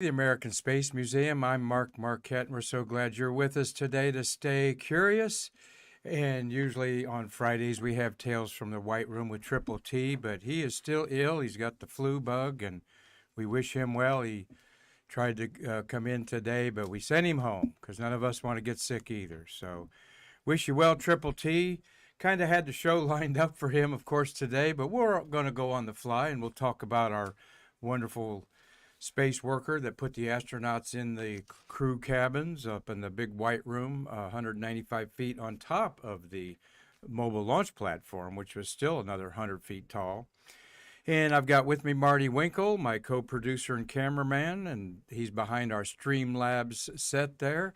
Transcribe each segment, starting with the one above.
The American Space Museum. I'm Marquette, and we're so glad you're with us today to stay curious. And usually on Fridays, we have Tales from the White Room with Triple T, but he is still ill. He's got the flu bug, and we wish him well. He tried to come in today, but we sent him home because none of us want to get sick either. So, wish you well, Triple T. Kind of had the show lined up for him, of course, today, but we're going to go on the fly and we'll talk about our wonderful space worker that put the astronauts in the crew cabins up in the big white room, 195 feet on top of the mobile launch platform, which was still another 100 feet tall. And I've got with me Marty Winkle, my co-producer and cameraman, and he's behind our Streamlabs set there.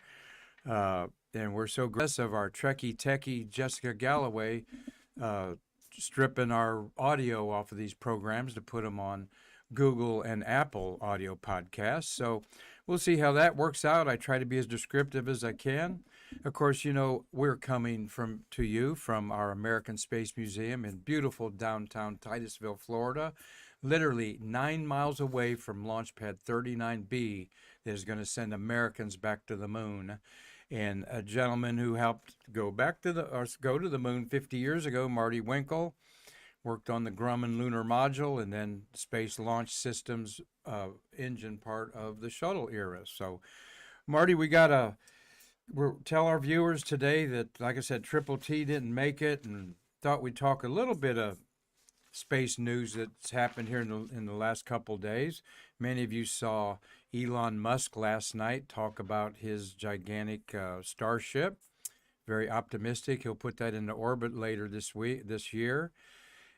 And we're so grateful of our Trekkie Techie Jessica Galloway stripping our audio off of these programs to put them on Google and Apple audio podcasts. So we'll see how that works out. I try to be as descriptive as I can. Of course, we're coming to you from our American Space Museum in beautiful downtown Titusville, Florida, literally 9 miles away from Launch Pad 39B that is going to send Americans back to the moon. And a gentleman who helped go to the moon 50 years ago, Marty Winkle, worked on the Grumman lunar module and then Space Launch Systems engine part of the shuttle era. So, Marty, we'll tell our viewers today that, like I said, Triple T didn't make it, and thought we'd talk a little bit of space news that's happened here in the last couple days. Many of you saw Elon Musk last night talk about his gigantic Starship. Very optimistic. He'll put that into orbit later this year.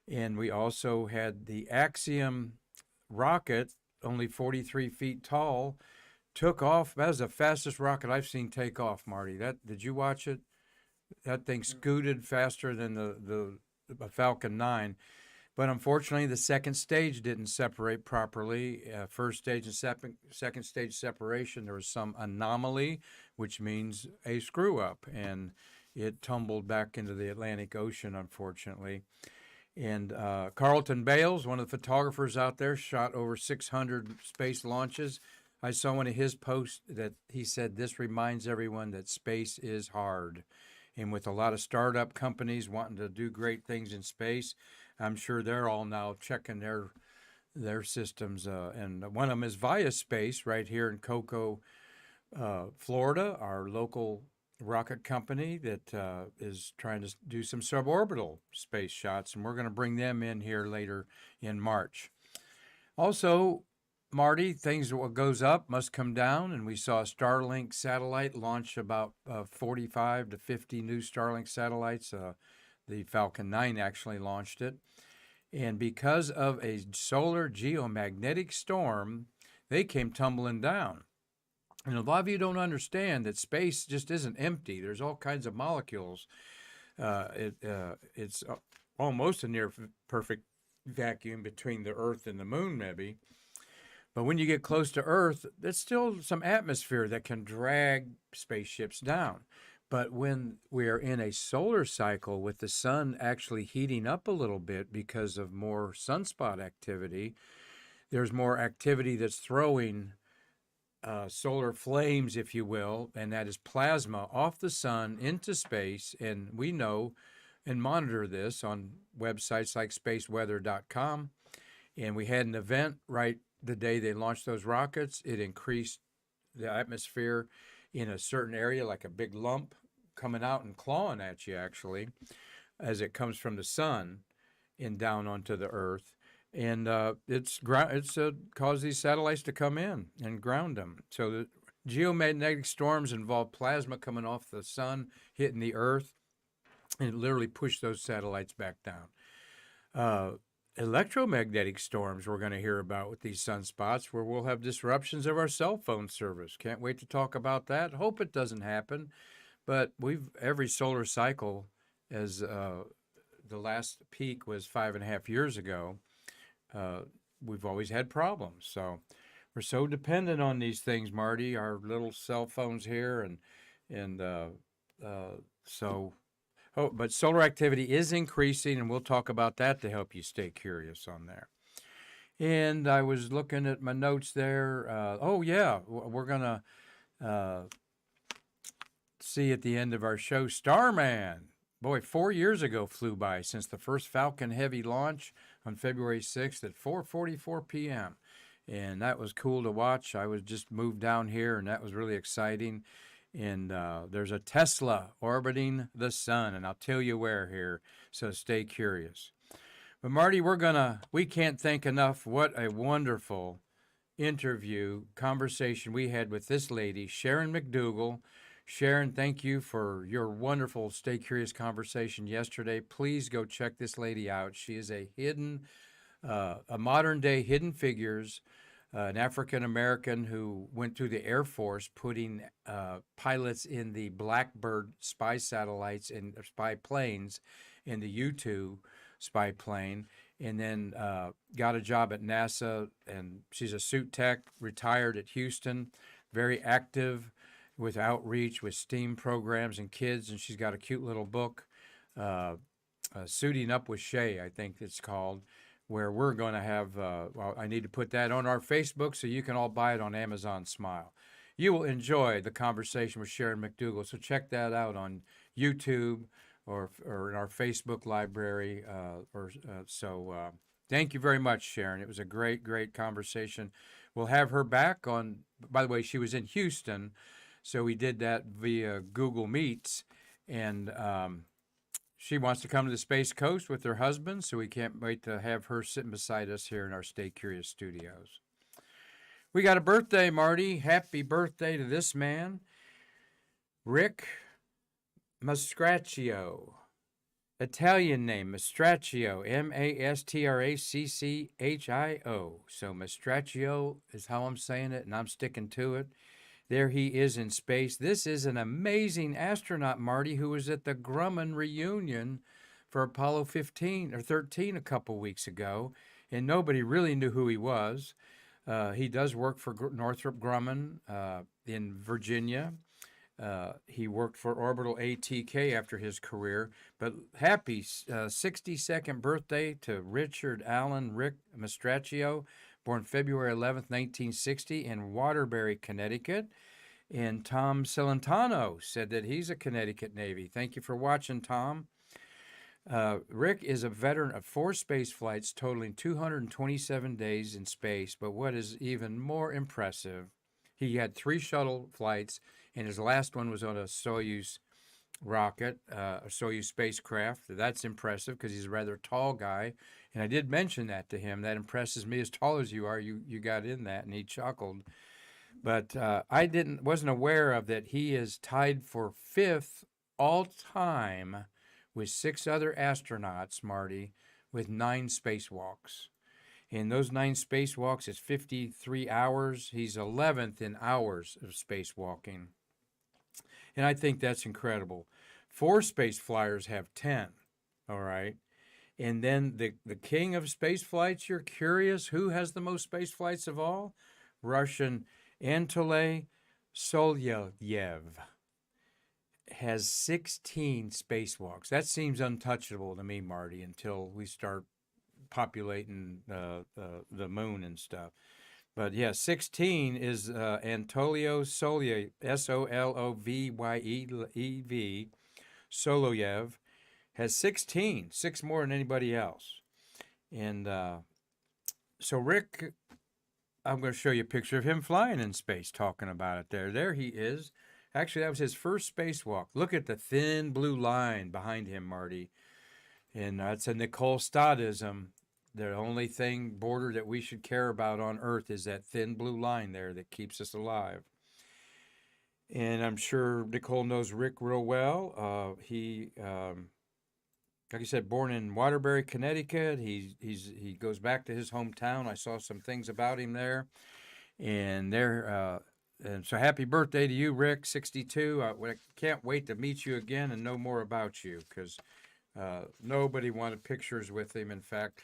And we also had the Axiom rocket, only 43 feet tall, took off. That was the fastest rocket I've seen take off, Marty. Did you watch it? That thing scooted faster than the Falcon 9. But unfortunately, the second stage didn't separate properly. First stage and second stage separation, there was some anomaly, which means a screw up, and it tumbled back into the Atlantic Ocean, unfortunately. And Carlton Bales, one of the photographers out there, shot over 600 space launches. I saw one of his posts that he said, "This reminds everyone that space is hard." And with a lot of startup companies wanting to do great things in space, I'm sure they're all now checking their systems. And one of them is Via Space right here in Cocoa, Florida, our local rocket company that is trying to do some suborbital space shots. And we're going to bring them in here later in March. Also, Marty, what goes up must come down, and we saw a Starlink satellite launch about 45 to 50 new Starlink satellites. The Falcon 9 actually launched it. And because of a solar geomagnetic storm, they came tumbling down. And a lot of you don't understand that space just isn't empty. There's all kinds of molecules. It's almost a near perfect vacuum between the Earth and the moon, maybe. But when you get close to Earth, there's still some atmosphere that can drag spaceships down. But when we are in a solar cycle with the sun actually heating up a little bit because of more sunspot activity, there's more activity that's throwing solar flames, if you will, and that is plasma off the sun into space. And we know and monitor this on websites like spaceweather.com. And we had an event right the day they launched those rockets. It increased the atmosphere in a certain area, like a big lump coming out and clawing at you, actually, as it comes from the sun and down onto the Earth. And it's caused these satellites to come in and ground them. So the geomagnetic storms involve plasma coming off the sun, hitting the Earth, and it literally pushed those satellites back down. Electromagnetic storms we're going to hear about with these sunspots, where we'll have disruptions of our cell phone service. Can't wait to talk about that. Hope it doesn't happen. But every solar cycle, as the last peak was 5.5 years ago, we've always had problems. So we're so dependent on these things, Marty, our little cell phones here. But solar activity is increasing, and we'll talk about that to help you stay curious on there. And I was looking at my notes there. Oh, yeah, we're going to uh, see at the end of our show Starman. Boy, 4 years ago flew by since the first Falcon Heavy launch on February 6th at 4:44 p.m. And that was cool to watch. I was just moved down here, and that was really exciting. And there's a Tesla orbiting the sun, and I'll tell you where here, so stay curious. But Marty, we can't thank enough what a wonderful conversation we had with this lady, Sharon McDougal. Sharon, thank you for your wonderful Stay Curious conversation yesterday. Please go check this lady out. She is a modern day hidden figures, an African American who went through the Air Force, putting pilots in the Blackbird spy satellites and spy planes in the U-2 spy plane, and then got a job at NASA. And she's a suit tech, retired at Houston, very active with outreach, with STEAM programs and kids. And she's got a cute little book, Suiting Up with Shay, I think it's called, where we're going to have, I need to put that on our Facebook so you can all buy it on Amazon Smile. You will enjoy the conversation with Sharon McDougal, so check that out on YouTube or in our Facebook library. Thank you very much, Sharon. It was a great, great conversation. We'll have her back on, by the way, she was in Houston, so we did that via Google Meets, and she wants to come to the Space Coast with her husband, so we can't wait to have her sitting beside us here in our Stay Curious studios. We got a birthday, Marty. Happy birthday to this man, Rick Mastracchio. Italian name, Mastracchio, Mastracchio. So Mastracchio is how I'm saying it, and I'm sticking to it. There he is in space. This is an amazing astronaut, Marty, who was at the Grumman reunion for Apollo 15 or 13 a couple weeks ago, and nobody really knew who he was. He does work for Northrop Grumman in Virginia. He worked for Orbital ATK after his career. But happy 62nd birthday to Richard Allen Rick Mastracchio, born February 11th, 1960 in Waterbury, Connecticut. And Tom Celentano said that he's a Connecticut Navy. Thank you for watching, Tom. Rick is a veteran of 4 space flights totaling 227 days in space. But what is even more impressive, he had 3 shuttle flights, and his last one was on a Soyuz rocket, a Soyuz spacecraft. That's impressive because he's a rather tall guy. And I did mention that to him. That impresses me. As tall as you are, you got in that, and he chuckled. But I wasn't aware of that. He is tied for 5th all time with 6 other astronauts, Marty, with 9 spacewalks. In those 9 spacewalks, it's 53 hours. He's 11th in hours of spacewalking. And I think that's incredible. 4 space flyers have 10, all right? And then the king of space flights, you're curious, who has the most space flights of all? Russian Anatoly Solovyev has 16 spacewalks. That seems untouchable to me, Marty, until we start populating the moon and stuff. But yeah, 16 is Anatolio Solovyev, Solovyev, Soloyev, has 16, 6 more than anybody else. And so Rick, I'm going to show you a picture of him flying in space, talking about it there. There he is. Actually, that was his first spacewalk. Look at the thin blue line behind him, Marty. And that's a Nicole Stadism. The only border that we should care about on Earth is that thin blue line there that keeps us alive. And I'm sure Nicole knows Rick real well. He, like I said, born in Waterbury, Connecticut. He goes back to his hometown. I saw some things about him there. And so happy birthday to you, Rick, 62. I can't wait to meet you again and know more about you, because nobody wanted pictures with him. In fact,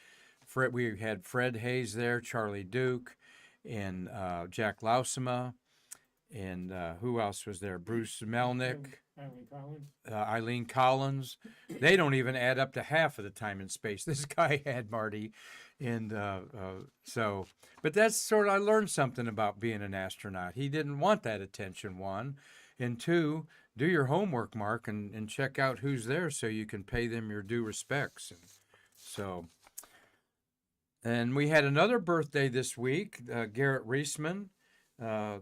we had Fred Hayes there, Charlie Duke, and Jack Lausema, And who else was there? Bruce Melnick, Eileen Collins. Eileen Collins. They don't even add up to half of the time and space this guy had, Marty. And so, but that's sort of, I learned something about being an astronaut. He didn't want that attention, one. And two, do your homework, Mark, and check out who's there so you can pay them your due respects. And so, and we had another birthday this week, Garrett Reisman.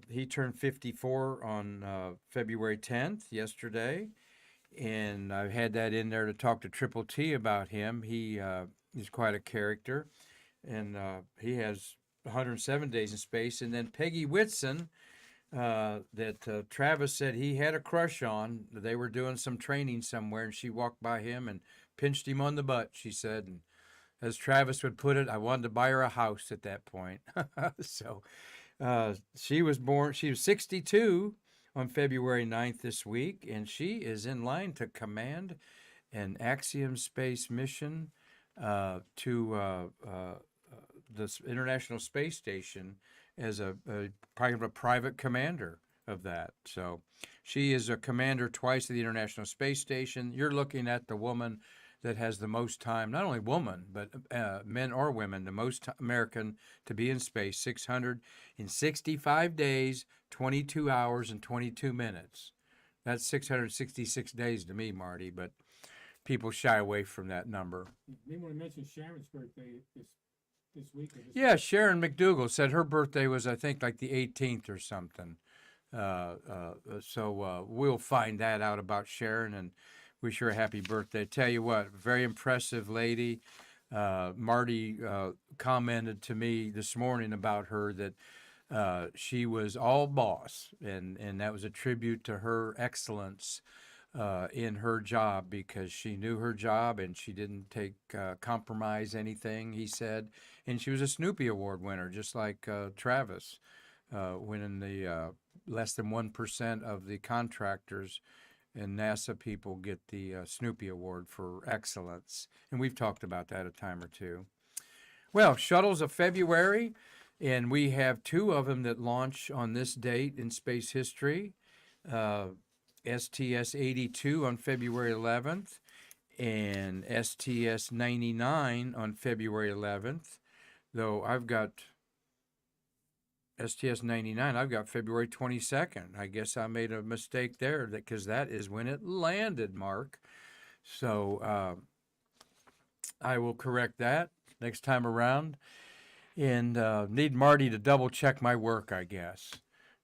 He turned 54 on February 10th, yesterday. And I had that in there to talk to Triple T about him. He's quite a character. And he has 107 days in space. And then Peggy Whitson, that Travis said he had a crush on. They were doing some training somewhere, and she walked by him and pinched him on the butt, she said. And as Travis would put it, I wanted to buy her a house at that point. So she was 62 on February 9th this week, and she is in line to command an Axiom space mission to the International Space Station as a private commander of that. So she is a commander twice of the International Space Station. You're looking at the woman that has the most time, not only woman, but men or women, the most American to be in space, 665 days, 22 hours, and 22 minutes. That's 666 days to me, Marty, but people shy away from that number. You may want to mention Sharon's birthday this week. Yeah, Sharon McDougal said her birthday was, I think, like the 18th or something. So we'll find that out about Sharon and wish her a happy birthday. Tell you what, very impressive lady. Marty commented to me this morning about her that she was all boss, and that was a tribute to her excellence in her job, because she knew her job and she didn't compromise anything, he said. And she was a Snoopy Award winner, just like Travis, winning the less than 1% of the contractors and NASA people get the Snoopy Award for excellence. And we've talked about that a time or two. Well, shuttles of February, and we have two of them that launch on this date in space history. STS-82 on February 11th and STS-99 on February 11th. Though I've got STS-99, I've got February 22nd. I guess I made a mistake there because that is when it landed, Mark. So I will correct that next time around. And need Marty to double check my work, I guess,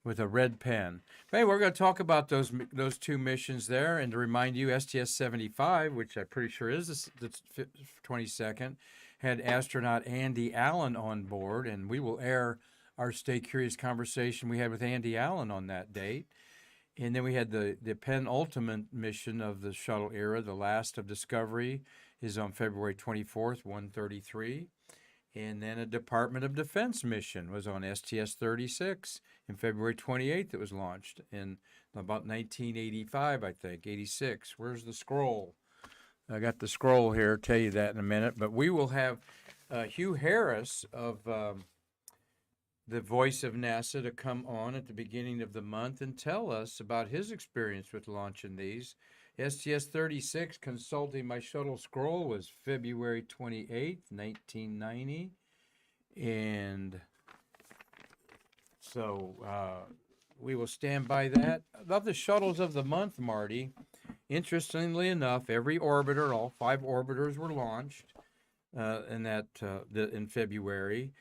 with a red pen. Hey, we're going to talk about those two missions there. And to remind you, STS-75, which I'm pretty sure is the 22nd, had astronaut Andy Allen on board. And we will air our Stay Curious conversation we had with Andy Allen on that date. And then we had the penultimate mission of the shuttle era, the last of Discovery, is on February 24th, 1:33. And then a Department of Defense mission was on STS-36. In February 28th, it was launched in about 1985, I think, 86. Where's the scroll? I got the scroll here. I'll tell you that in a minute. But we will have Hugh Harris of the voice of NASA to come on at the beginning of the month and tell us about his experience with launching these. STS-36, consulting my shuttle scroll, was February 28th, 1990. And so we will stand by that. Of the shuttles of the month, Marty, interestingly enough, every orbiter, all 5 orbiters were launched in February.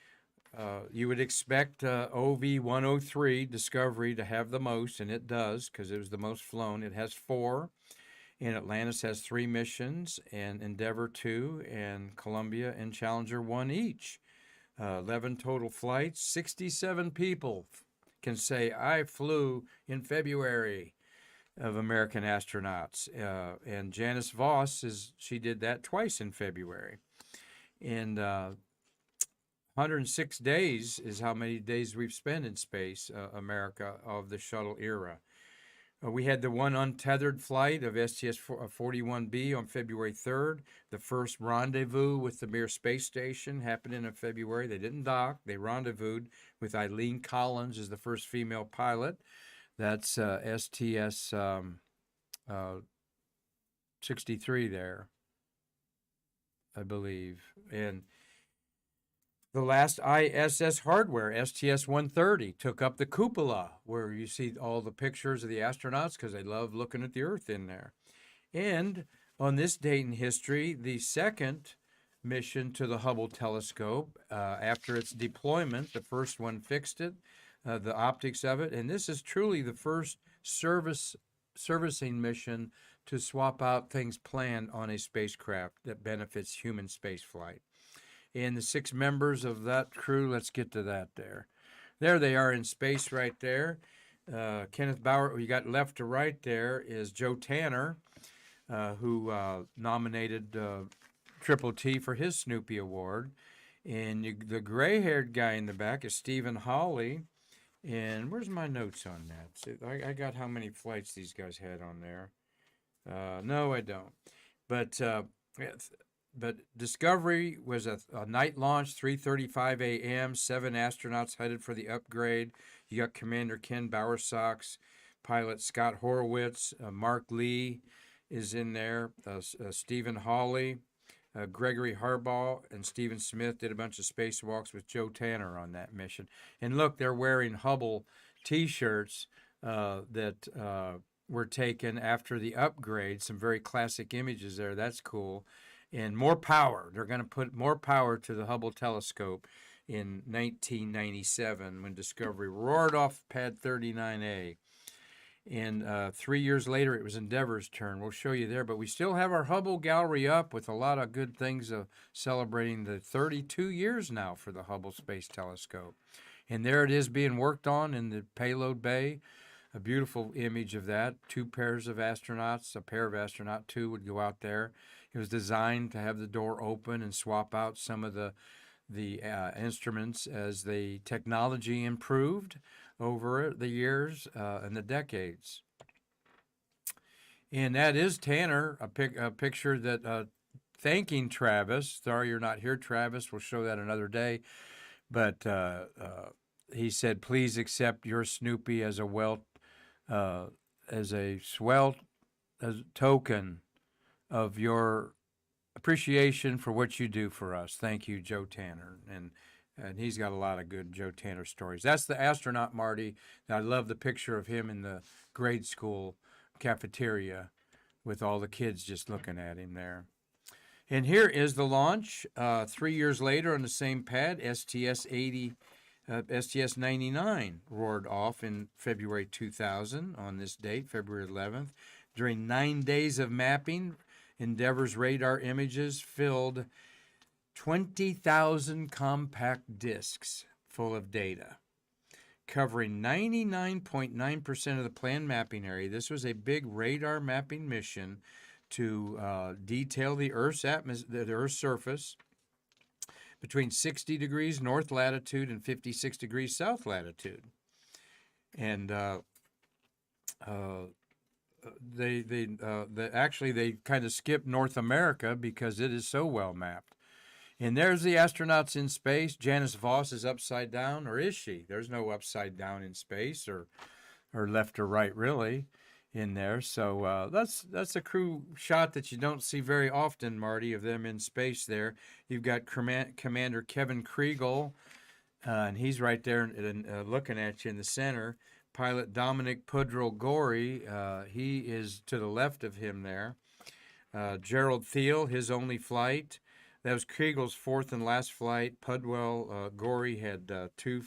You would expect OV-103 Discovery to have the most, and it does, because it was the most flown. It has 4, and Atlantis has 3 missions, and Endeavour 2, and Columbia and Challenger 1 each. 11 total flights. 67 people can say, I flew in February, of American astronauts. And Janice Voss, she did that twice in February. And 106 days is how many days we've spent in space, America, of the shuttle era. We had the one untethered flight of STS-41B on February 3rd. The first rendezvous with the Mir space station happened in February. They didn't dock. They rendezvoused with Eileen Collins as the first female pilot. That's STS 63 there, I believe. And the last ISS hardware, STS 130, took up the cupola where you see all the pictures of the astronauts because they love looking at the Earth in there. And on this date in history, the second mission to the Hubble telescope, after its deployment, the first one fixed it, the optics of it, and this is truly the first servicing mission to swap out things planned on a spacecraft that benefits human spaceflight. And the 6 members of that crew, let's get to that there. There they are in space right there. Kenneth Bauer, you got left to right there is Joe Tanner, who nominated Triple T for his Snoopy Award. And the gray-haired guy in the back is Stephen Hawley. And where's my notes on that? So I got how many flights these guys had on there. No, I don't. But Discovery was a night launch, 3:35 a.m., 7 astronauts headed for the upgrade. You got Commander Ken Bowersox, pilot Scott Horowitz, Mark Lee is in there, Stephen Hawley, Gregory Harbaugh, and Stephen Smith did a bunch of spacewalks with Joe Tanner on that mission. And look, they're wearing Hubble T-shirts that were taken after the upgrade. Some very classic images there. That's cool. And more power. They're going to put more power to the Hubble telescope in 1997 when Discovery roared off Pad 39A. And 3 years later, it was Endeavor's turn. We'll show you there. But we still have our Hubble gallery up with a lot of good things celebrating the 32 years now for the Hubble Space Telescope. And there it is being worked on in the payload bay. A beautiful image of that. 2 pairs of astronauts, a pair of astronaut 2 would go out there. It was designed to have the door open and swap out some of the instruments as the technology improved over the years and the decades. And that is Tanner, a picture that thanking Travis. Sorry you're not here, Travis. We'll show that another day. But he said, please accept your Snoopy as a token of your appreciation for what you do for us. Thank you, Joe Tanner. And he's got a lot of good Joe Tanner stories. That's the astronaut, Marty. I love the picture of him in the grade school cafeteria with all the kids just looking at him there. And here is the launch 3 years later on the same pad, STS 99 roared off in February 2000 on this date, February 11th. During 9 days of mapping, Endeavor's radar images filled 20,000 compact discs full of data, covering 99.9% of the planned mapping area. This was a big radar mapping mission to detail the Earth's surface between 60 degrees north latitude and 56 degrees south latitude. And they kind of skipped North America because it is so well mapped. And there's the astronauts in space. Janice Voss is upside down, or is she? There's no upside down in space, or left or right really, in there. So that's a crew shot that you don't see very often, Marty, of them in space. There, you've got Commander Kevin Kriegel, and he's right there looking at you in the center. Pilot Dominic Pudrell-Gorey, he is to the left of him there. Gerald Thiel, his only flight. That was Kriegel's 4th and last flight. Pudrell-Gorey had 2,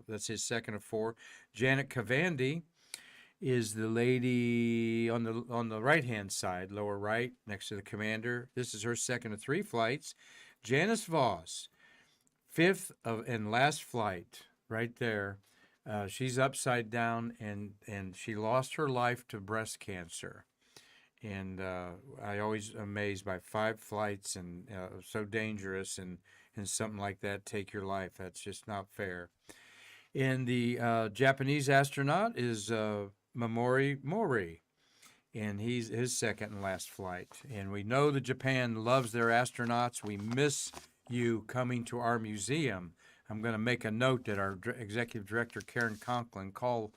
that's his 2nd of 4. Janet Cavandy is the lady on the right-hand side, lower right, next to the commander. This is her 2nd of 3 flights. Janice Voss, 5th and last flight, right there. She's upside down, and she lost her life to breast cancer. And I always amazed by 5 flights and so dangerous, and something like that take your life. That's just not fair. And the Japanese astronaut is Mamori Mori, and he's his 2nd and last flight. And we know that Japan loves their astronauts. We miss you coming to our museum. I'm going to make a note that our executive director, Karen Conklin, call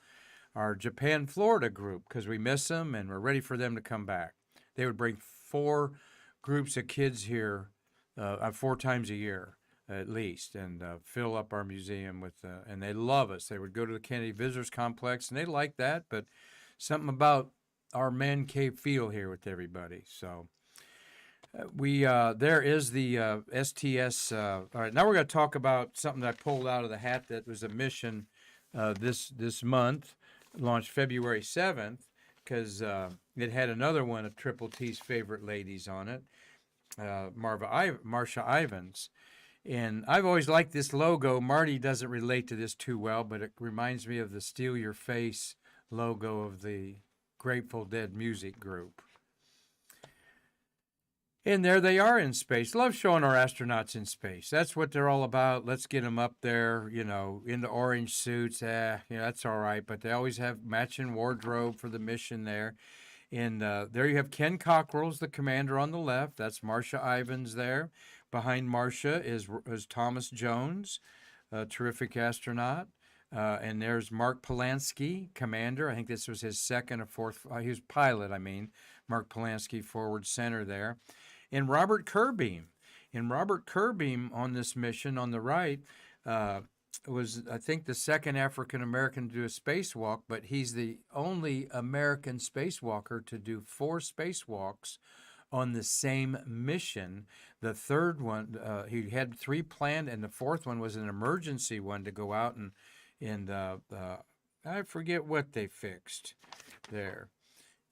our Japan, Florida group because we miss them and we're ready for them to come back. They would bring 4 groups of kids here 4 times a year at least and fill up our museum with, and they love us. They would go to the Kennedy Visitors Complex and they like that, but something about our man cave feel here with everybody. So there is the STS. All right, now we're going to talk about something that I pulled out of the hat that was a mission this month, launched February 7th, because it had another one of Triple T's favorite ladies on it, Marcia Ivins. And I've always liked this logo. Marty doesn't relate to this too well, but it reminds me of the Steal Your Face logo of the Grateful Dead music group. And there they are in space. Love showing our astronauts in space. That's what they're all about. Let's get them up there, in the orange suits. That's all right. But they always have matching wardrobe for the mission there. And there you have Ken Cockrell's the commander on the left. That's Marcia Ivins there. Behind Marcia is Thomas Jones, a terrific astronaut. And there's Mark Polanski, commander. I think this was his second or fourth. He was pilot, Mark Polanski, forward center there. And Robert Kerbeam. And Robert Kerbeam on this mission on the right was, I think, the second African-American to do a spacewalk, but he's the only American spacewalker to do 4 spacewalks on the same mission. The third one, he had 3 planned, and the fourth one was an emergency one to go out and I forget what they fixed there.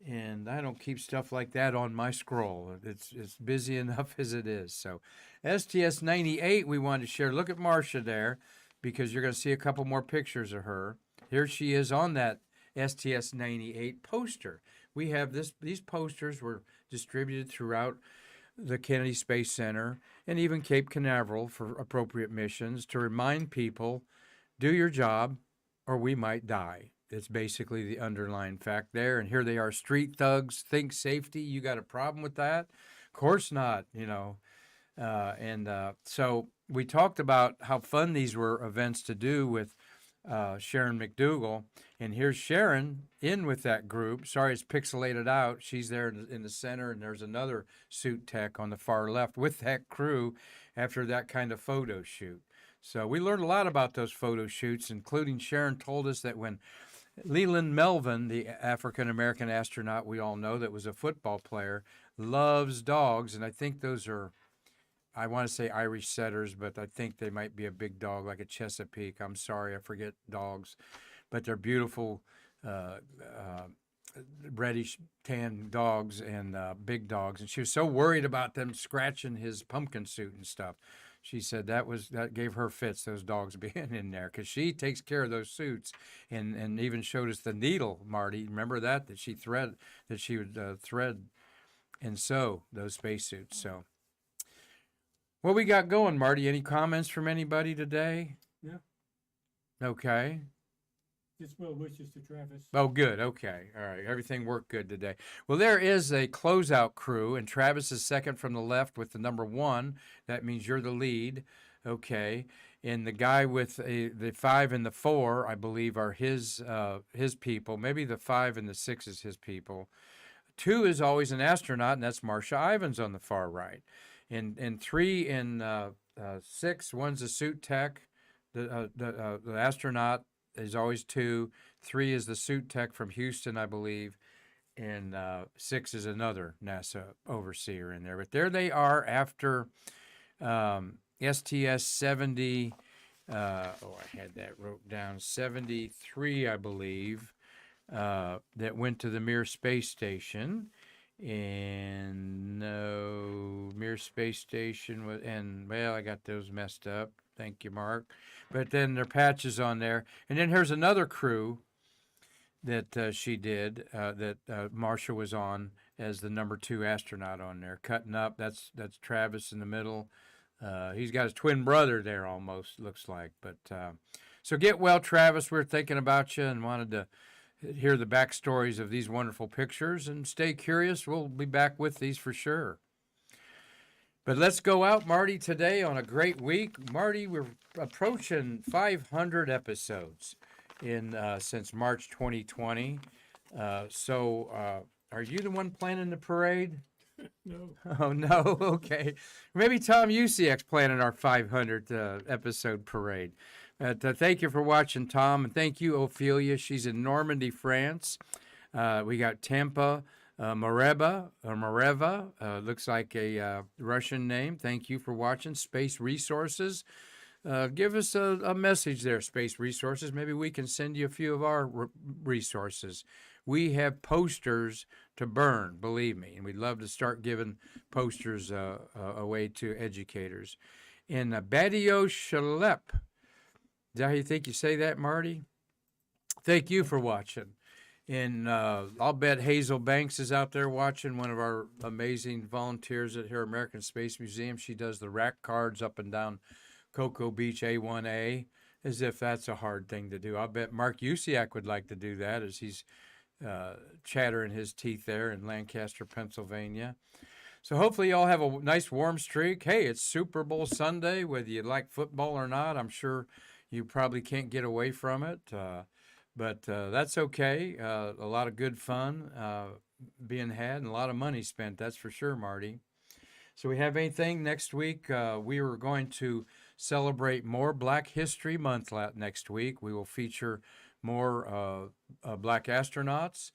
And I don't keep stuff like that on my scroll. It's busy enough as it is. So STS-98 we wanted to share. Look at Marcia there because you're going to see a couple more pictures of her. Here she is on that STS-98 poster. We have these posters were distributed throughout the Kennedy Space Center and even Cape Canaveral for appropriate missions to remind people, do your job or we might die. It's basically the underlying fact there. And here they are, street thugs, think safety. You got a problem with that? Of course not, So we talked about how fun these were events to do with Sharon McDowell. And here's Sharon in with that group. Sorry, it's pixelated out. She's there in the center, and there's another suit tech on the far left with that crew after that kind of photo shoot. So we learned a lot about those photo shoots, including Sharon told us that when Leland Melvin, the African-American astronaut we all know that was a football player, loves dogs, and I think those are, I want to say Irish setters, but I think they might be a big dog like a Chesapeake. I'm sorry, I forget dogs, but they're beautiful reddish tan dogs and big dogs, and she was so worried about them scratching his pumpkin suit and stuff. She said that gave her fits, those dogs being in there, because she takes care of those suits, and even showed us the needle, Marty. Remember that she would thread and sew those spacesuits. So, what we got going, Marty? Any comments from anybody today? Yeah. Okay. Just well wishes to Travis. Oh, good. Okay. All right. Everything worked good today. Well, there is a closeout crew, and Travis is second from the left with the number 1. That means you're the lead. Okay. And the guy with the 5 and the 4, I believe, are his people. Maybe the 5 and the 6 is his people. 2 is always an astronaut, and that's Marcia Ivins on the far right. And 3 and 6, one's a suit tech. The astronaut is always 2. 3 is the suit tech from Houston, I believe. And 6 is another NASA overseer in there. But there they are after STS-70. I had that wrote down. 73, I believe, that went to the Mir Space Station. And no, Mir Space Station was, I got those messed up. Thank you, Mark. But then their patches on there. And then here's another crew that she did, that Marcia was on as the number 2 astronaut on there. Cutting up, that's Travis in the middle. He's got his twin brother there almost, looks like. But so get well, Travis. We're thinking about you and wanted to hear the backstories of these wonderful pictures. And stay curious. We'll be back with these for sure. But let's go out, Marty, today on a great week. Marty, we're approaching 500 episodes. since March 2020. Are you the one planning the parade? No, Oh, no. Okay. Maybe Tom Usiak's planning our 500th episode parade. Thank you for watching, Tom. And thank you, Ophelia. She's in Normandy, France. We got Tampa, Mareva. Looks like a Russian name. Thank you for watching. Space Resources. Give us a message there, Space Resources. Maybe we can send you a few of our resources. We have posters to burn, believe me, and we'd love to start giving posters away to educators. In Badio Shalep, is that how you think you say that, Marty? Thank you for watching. And I'll bet Hazel Banks is out there watching, one of our amazing volunteers at here American Space Museum. She does the rack cards up and down Cocoa Beach A1A, as if that's a hard thing to do. I'll bet Mark Usiak would like to do that, as he's chattering his teeth there in Lancaster, Pennsylvania. So hopefully y'all have a nice warm streak. Hey, it's Super Bowl Sunday, whether you like football or not. I'm sure you probably can't get away from it, but that's okay. A lot of good fun being had and a lot of money spent, that's for sure, Marty. So we have anything next week? We are going to celebrate more Black History Month next week. We will feature more Black astronauts.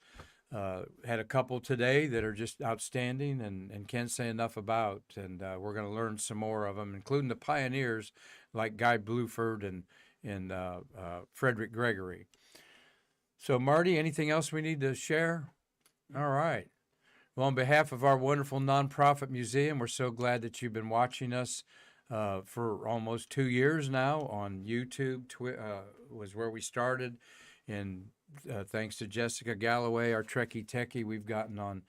Had a couple today that are just outstanding and can't say enough about. And we're going to learn some more of them, including the pioneers like Guy Bluford and Frederick Gregory. So, Marty, anything else we need to share? All right. Well, on behalf of our wonderful nonprofit museum, we're so glad that you've been watching us for almost 2 years now on YouTube. Was where we started, and thanks to Jessica Galloway, our Trekkie Techie, we've gotten on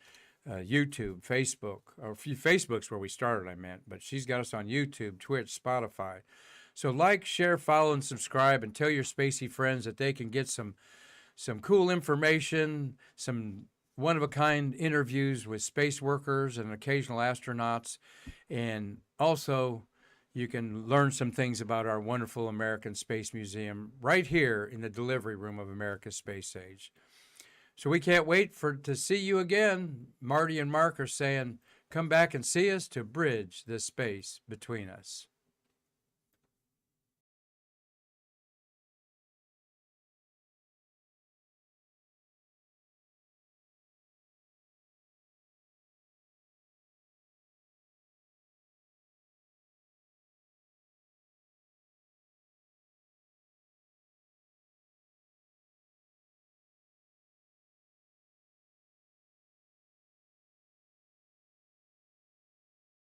YouTube, Facebook. Or Facebook's where we started, I meant, but she's got us on YouTube, Twitch, Spotify. So like, share, follow, and subscribe, and tell your spacey friends that they can get some cool information, some one-of-a-kind interviews with space workers and occasional astronauts, and also you can learn some things about our wonderful American Space Museum right here in the delivery room of America's Space Age. So we can't wait to see you again. Marty and Mark are saying, come back and see us to bridge the space between us.